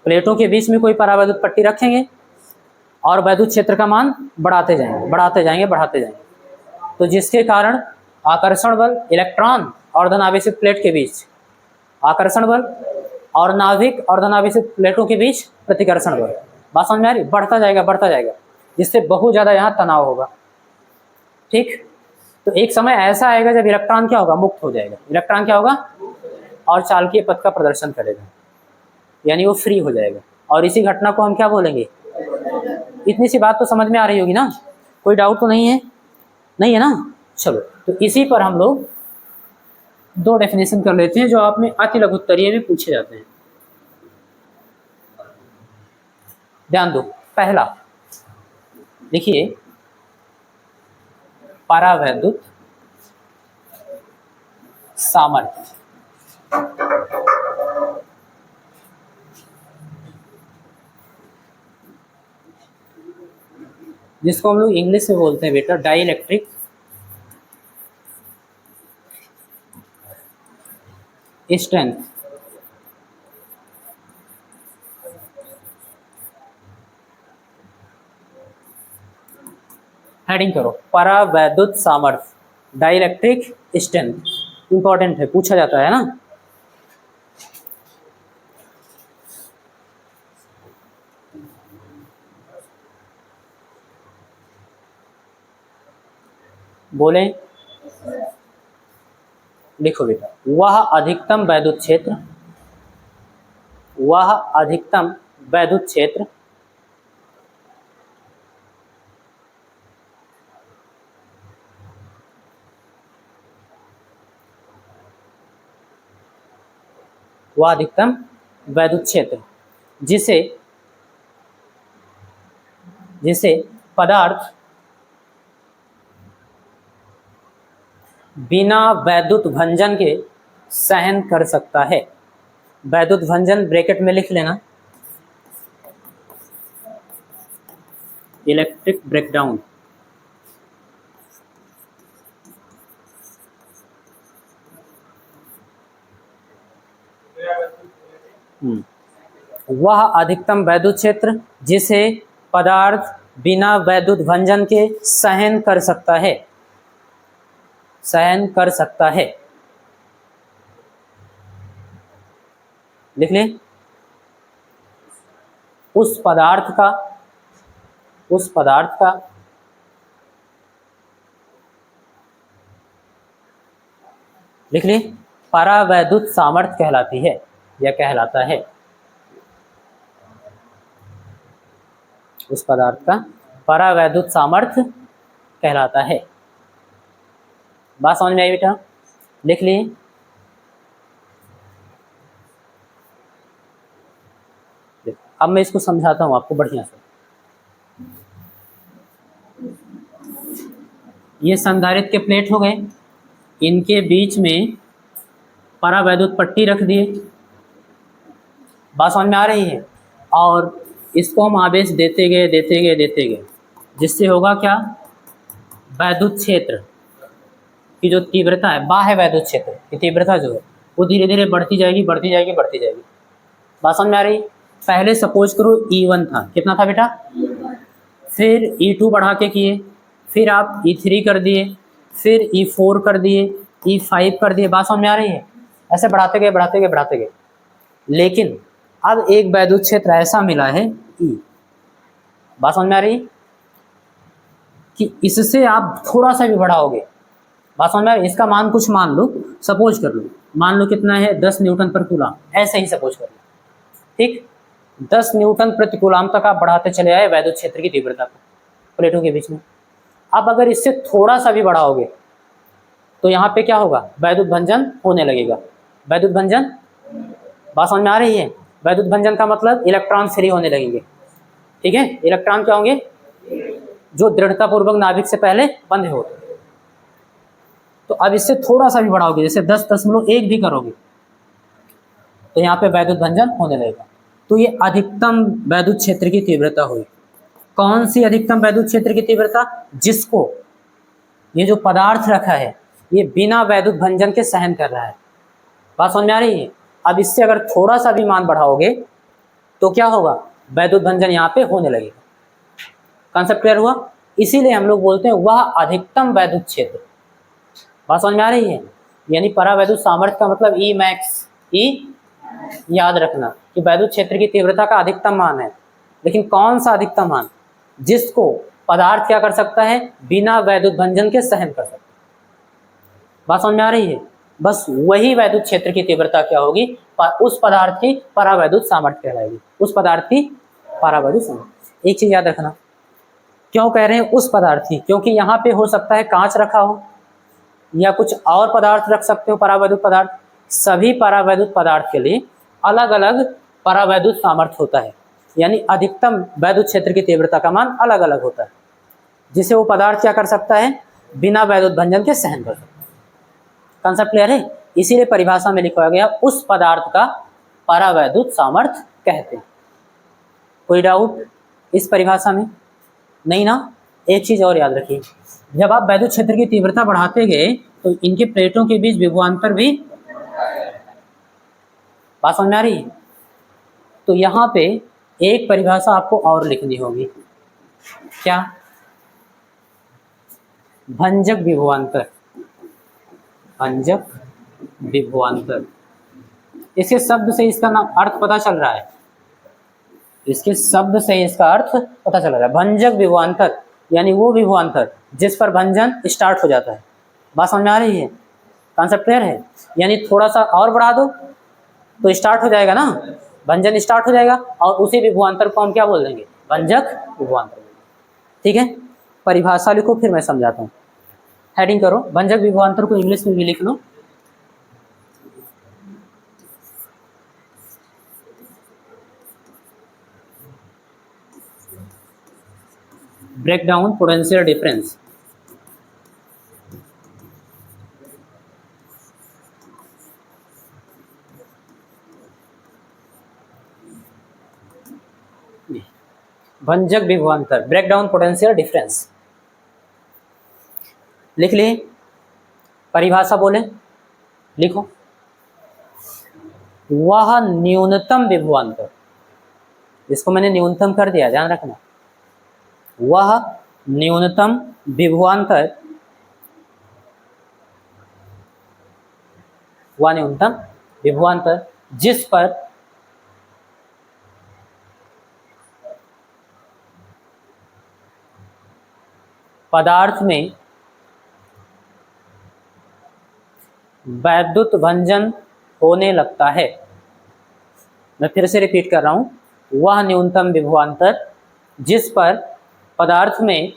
प्लेटों के बीच में कोई परावैद्युत पट्टी रखेंगे और वैद्युत क्षेत्र का मान बढ़ाते जाएंगे, बढ़ाते जाएंगे, बढ़ाते जाएंगे, तो जिसके कारण आकर्षण बल इलेक्ट्रॉन और धनावेशित प्लेट के बीच, आकर्षण बल और नाभिक और धनावेशित प्लेटों के बीच प्रतिकर्षण बल, बात समझ में आ रही, बढ़ता जाएगा, बढ़ता जाएगा, जिससे बहुत ज़्यादा यहाँ तनाव होगा। ठीक, तो एक समय ऐसा आएगा जब इलेक्ट्रॉन क्या होगा, मुक्त हो जाएगा। इलेक्ट्रॉन क्या होगा, और चालकीय पथ का प्रदर्शन करेगा, यानी वो फ्री हो जाएगा, और इसी घटना को हम क्या बोलेंगे। इतनी सी बात तो समझ में आ रही होगी ना? कोई डाउट तो नहीं है? नहीं है ना? चलो, तो इसी पर हम लोग दो डेफिनेशन कर लेते हैं जो आप में अति लघु उत्तरीय में पूछे जाते हैं। ध्यान दो, पहला देखिए, परावैद्युत सामर्थ्य, जिसको हम लोग इंग्लिश में बोलते हैं बेटा डाइलेक्ट्रिक स्ट्रेंथ। हेडिंग करो, परावैद्युत सामर्थ्य, डाइलेक्ट्रिक स्ट्रेंथ, इंपॉर्टेंट है, पूछा जाता है ना। बोले, लिखो बेटा, वह अधिकतम वैद्युत क्षेत्र, वह अधिकतम वैद्युत क्षेत्र वह अधिकतम वैद्युत क्षेत्र जिसे जिसे पदार्थ बिना वैद्युत भंजन के सहन कर सकता है। वैद्युत भंजन ब्रैकेट में लिख लेना, इलेक्ट्रिक ब्रेकडाउन। वह अधिकतम वैद्युत क्षेत्र जिसे पदार्थ बिना वैद्युत भंजन के सहन कर सकता है, सहन कर सकता है। लिख ले, उस पदार्थ का लिख ले, परावैद्युत सामर्थ्य कहलाती है या कहलाता है। उस पदार्थ का परावैद्युत सामर्थ्य कहलाता है। बात समझ में आई बेटा? लिख लिए। अब मैं इसको समझाता हूँ आपको बढ़िया से। ये संधारित्र के प्लेट हो गए, इनके बीच में परावैद्युत पट्टी रख दिए, बात समझ में आ रही है, और इसको हम आवेश देते गए, जिससे होगा क्या, वैद्युत क्षेत्र की जो तीव्रता है, बाह्य वैद्युत क्षेत्र की तीव्रता जो है वो धीरे धीरे बढ़ती जाएगी। बात समझ में आ रही? पहले सपोज करो E1 था, कितना था बेटा, फिर E2 बढ़ा के किए, फिर आप E3 कर दिए, फिर E4 कर दिए, E5 कर दिए। बात समझ में आ रही है? ऐसे बढ़ाते गए। लेकिन अब एक वैद्युत क्षेत्र ऐसा मिला है E, बात समझ में आ रही कि इससे आप थोड़ा सा भी बढ़ाओगे, बात समझ में आ रही, इसका मान कुछ मान लो, सपोज कर लो, मान लो कितना है 10 न्यूटन प्रति कूलाम, ऐसे ही सपोज कर लो, ठीक, 10 न्यूटन प्रति कूलाम तक आप बढ़ाते चले आए वैद्युत क्षेत्र की तीव्रता को प्लेटों के बीच में। अब अगर इससे थोड़ा सा भी बढ़ाओगे तो यहाँ पे क्या होगा, वैद्युत भंजन होने लगेगा। वैद्युत भंजन बात समझ में आ रही है? वैद्युत भंजन का मतलब इलेक्ट्रॉन फ्री होने लगेंगे, ठीक है। इलेक्ट्रॉन क्या होंगे? जो दृढ़तापूर्वक नाभिक से पहले बंद होते। तो अब इससे थोड़ा सा भी बढ़ाओगे, जैसे 10.1 भी करोगे, तो यहाँ पे वैद्युत भंजन होने लगेगा। तो ये अधिकतम वैद्युत क्षेत्र की तीव्रता हुई। कौन सी अधिकतम वैद्युत क्षेत्र की तीव्रता? जिसको ये जो पदार्थ रखा है ये बिना वैद्युत भंजन के सहन कर रहा है। बात समझ में आ रही है? अब इससे अगर थोड़ा सा भी मान बढ़ाओगे तो क्या होगा? वैद्युत भंजन यहाँ पे होने लगेगा। कॉन्सेप्ट क्लियर हुआ? इसीलिए हम लोग बोलते हैं वह अधिकतम वैद्युत क्षेत्र। बात समझ में आ रही है? यानी परावैद्युत सामर्थ्य का मतलब ई मैक्स। ई याद रखना कि वैद्युत क्षेत्र की तीव्रता का अधिकतम मान है, लेकिन कौन सा अधिकतम मान? जिसको पदार्थ क्या कर सकता है? बिना वैद्युत भंजन के सहन कर सकता है। बात समझ में आ रही है? बस वही वैद्युत क्षेत्र की तीव्रता क्या होगी? उस पदार्थ की परावैद्युत सामर्थ्य कहलाएगी। उस पदार्थ की परावैद्युत सामर्थ्य। एक चीज याद रखना, क्यों कह रहे हैं उस पदार्थ की? क्योंकि यहाँ पे हो सकता है कांच रखा हो या कुछ और पदार्थ रख सकते हो, परावैद्युत पदार्थ। सभी परावैद्युत पदार्थ के लिए अलग अलग परावैद्युत सामर्थ्य होता है, यानी अधिकतम वैद्युत क्षेत्र की तीव्रता का मान अलग अलग होता है, जिसे वो पदार्थ क्या कर सकता है? बिना वैद्युत भंजन के सहन कर सकता है। कंसेप्ट क्लियर है? इसीलिए परिभाषा में लिखा गया उस पदार्थ का परावैद्युत सामर्थ्य कहते हैं। कोई डाउट इस परिभाषा में? नहीं ना? एक चीज और याद रखिए, जब आप वैद्युत क्षेत्र की तीव्रता बढ़ाते गए तो इनके प्लेटों के बीच विभवांतर भी, बात समझ में आ रही है? तो यहाँ पे एक परिभाषा आपको और लिखनी होगी। क्या? भंजक विभवांतर। भंजक विभवांतर, इसके शब्द से इसका नाम अर्थ पता चल रहा है। इसके शब्द से इसका अर्थ पता चल रहा है। भंजक विभवांतर यानी वो विभवांतर जिस पर भंजन स्टार्ट हो जाता है। बात समझ में आ रही है? कॉन्सेप्ट क्लियर है? यानी थोड़ा सा और बढ़ा दो तो स्टार्ट हो जाएगा ना, भंजन स्टार्ट हो जाएगा, और उसी विभवांतर को हम क्या बोल देंगे? भंजक विभवांतर। ठीक है, परिभाषा लिखो फिर मैं समझाता हूँ। हेडिंग करो, भंजक विभवांतर को इंग्लिश में भी लिख लो। Break down potential difference. भंजक विभवांतर, ब्रेक डाउन पोटेंशियल डिफरेंस लिख लिए। परिभाषा बोले, लिखो। वह न्यूनतम विभवांतर, इसको मैंने न्यूनतम कर दिया, ध्यान रखना। वह न्यूनतम विभवांतर, वह न्यूनतम विभवांतर जिस पर पदार्थ में वैद्युत भंजन होने लगता है। मैं फिर से रिपीट कर रहा हूं, वह न्यूनतम विभवांतर जिस पर पदार्थ में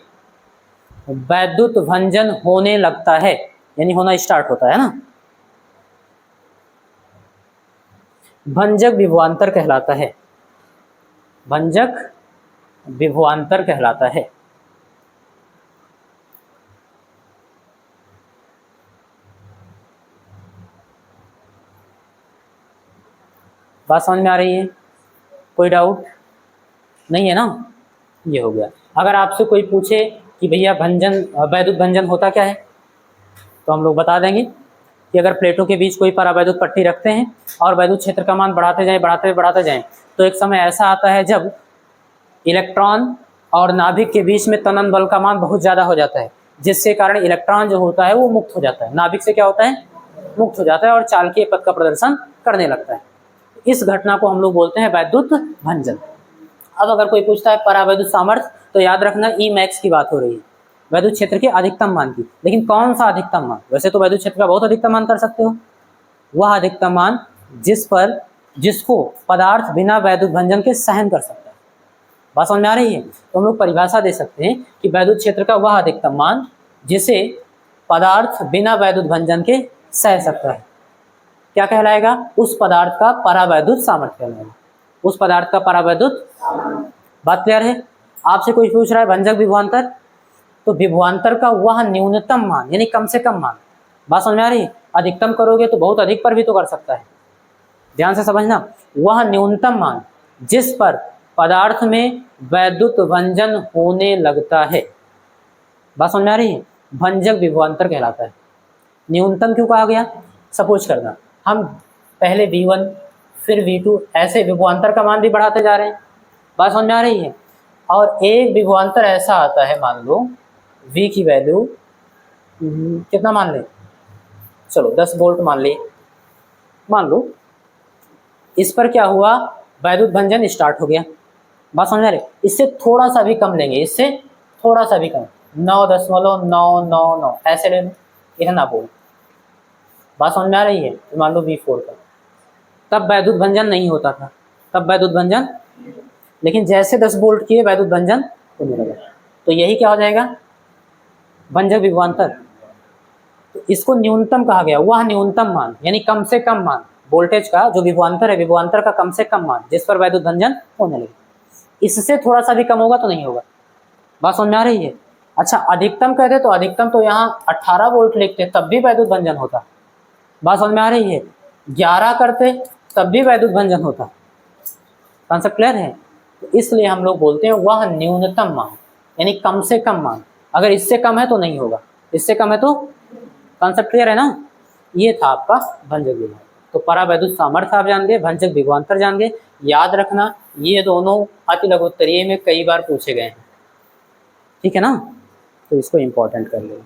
वैद्युत भंजन होने लगता है, यानी होना स्टार्ट होता है ना, भंजक विभवांतर कहलाता है। भंजक विभवांतर कहलाता है। बात समझ में आ रही है? कोई डाउट नहीं है ना? ये हो गया। अगर आपसे कोई पूछे कि भैया भंजन, वैद्युत भंजन होता क्या है, तो हम लोग बता देंगे कि अगर प्लेटों के बीच कोई परावैद्युत पट्टी रखते हैं और वैद्युत क्षेत्र का मान बढ़ाते जाएं तो एक समय ऐसा आता है जब इलेक्ट्रॉन और नाभिक के बीच में तनन बल का मान बहुत ज़्यादा हो जाता है, जिसके कारण इलेक्ट्रॉन जो होता है वो मुक्त हो जाता है, नाभिक से क्या होता है? मुक्त हो जाता है और चालकीय पथ का प्रदर्शन करने लगता है। इस घटना को हम लोग बोलते हैं वैद्युत भंजन। अब अगर कोई पूछता है परावैद्युत सामर्थ्य, तो याद रखना ई मैक्स की बात हो रही है, वैद्युत क्षेत्र के अधिकतम मान की। लेकिन कौन सा अधिकतम मान? वैसे तो वैद्युत क्षेत्र का बहुत अधिकतम मान कर सकते हो। वह अधिकतम मान जिसको पदार्थ बिना वैद्युत भंजन के सहन कर सकता है। बात समझ में आ रही है? तो हम लोग परिभाषा दे सकते हैं कि वैद्युत क्षेत्र का वह अधिकतम मान जिसे पदार्थ बिना वैद्युत भंजन के सह सकता है। क्या कहलाएगा? उस पदार्थ का परावैद्युत सामर्थ्य कहलाएगा, उस पदार्थ का परावैद्युत। बात क्लियर है? आपसे कोई पूछ रहा है भंजक विभवांतर, तो विभवांतर का वह न्यूनतम मान यानी कम से कम मान। बात समझ में आ रही है? अधिकतम करोगे तो बहुत अधिक पर भी तो कर सकता है, ध्यान से समझना। वह न्यूनतम मान जिस पर पदार्थ में वैद्युत भंजन होने लगता है, बात समझ में आ रही है, भंजक विभवांतर कहलाता है। न्यूनतम क्यों कहा गया? सपोज करना हम पहले V1 फिर V2 ऐसे विभवांतर का मान भी बढ़ाते जा रहे हैं, बात समझ में आ रही है। और एक विभवांतर ऐसा आता है, मान लो V की वैल्यू कितना मान ले, चलो 10 वोल्ट मान ले, मान लो इस पर क्या हुआ, वैद्युत भंजन स्टार्ट हो गया, बात समझ आ रही। इससे थोड़ा सा भी कम लेंगे, इससे थोड़ा सा भी कम, 9.999 ऐसे ले लो, इतना बोल, बात समझ में आ रही है। तो मान लो V4 का, तब वैद्युत भंजन नहीं होता था, तब वैद्युत भंजन, लेकिन जैसे 10 वोल्ट किए वैद्युत भंजन होने लगा, तो यही क्या हो जाएगा, भंजक विभवांतर। तो इसको न्यूनतम कहा गया, वह न्यूनतम मान यानी कम से कम मान, वोल्टेज का जो विभवांतर है, विभवांतर का कम से कम मान जिस पर वैद्युत भंजन होने लगे। इससे थोड़ा सा भी कम होगा तो नहीं होगा, बात समझ में आ रही है। अच्छा अधिकतम कहते तो अधिकतम तो यहाँ 18 वोल्ट लिखते तब भी वैद्युत भंजन होता, बात समझ में आ रही है। 11 करते तब भी वैद्युत भंजन होता, कॉन्सेप्ट क्लियर है। तो इसलिए हम लोग बोलते हैं वह न्यूनतम मान यानी कम से कम मान, अगर इससे कम है तो नहीं होगा, इससे कम है तो, कॉन्सेप्ट क्लियर है ना। ये था आपका भंजक विभवांतर। तो परावैद्युत सामर्थ्य आप जान गए, भंजक विभवांतर जान गए। याद रखना ये दोनों अति लघुत्तरीय में कई बार पूछे गए हैं, ठीक है ना, तो इसको इंपॉर्टेंट कर लो।